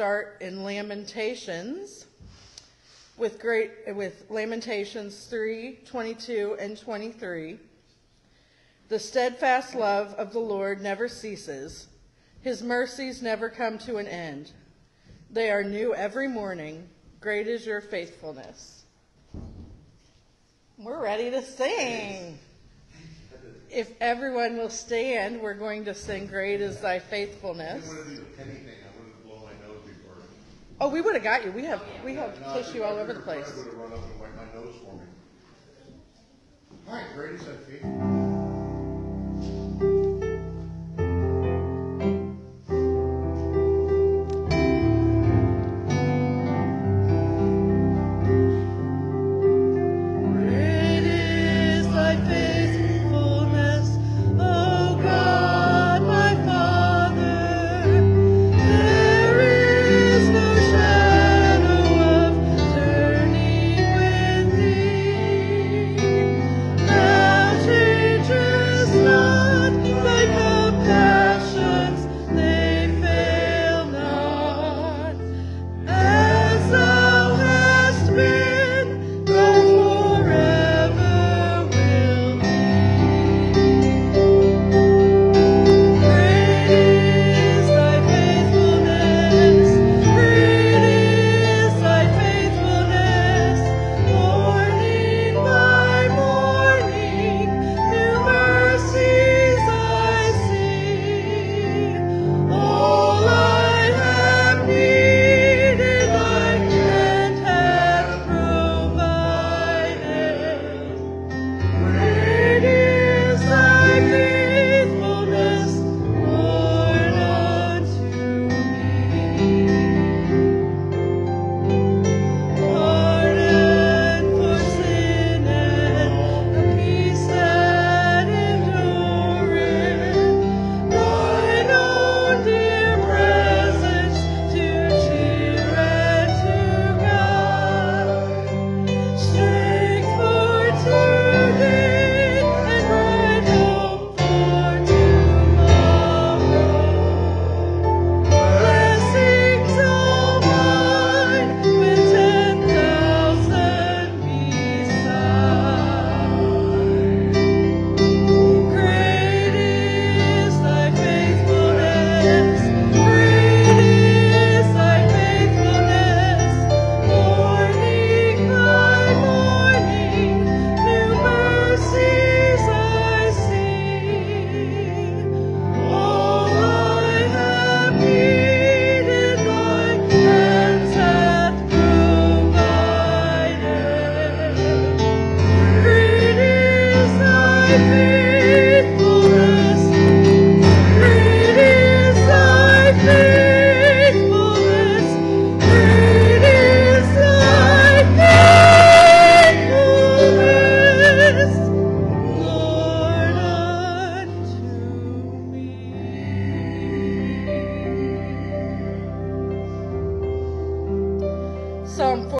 start in Lamentations with Lamentations 3:22 and 23. The steadfast love of the Lord never ceases. His mercies never come to an end. They are new every morning. Great is your faithfulness. We're ready to sing. If everyone will stand, we're going to sing Great is Thy Faithfulness. I didn't want to do the penny thing. I wanted to blow my nose before. Oh, we would have got you. We have tissue all over the place. I would have run up and wiped my nose for me. Hi, Great is Thy Faithfulness. Faithful.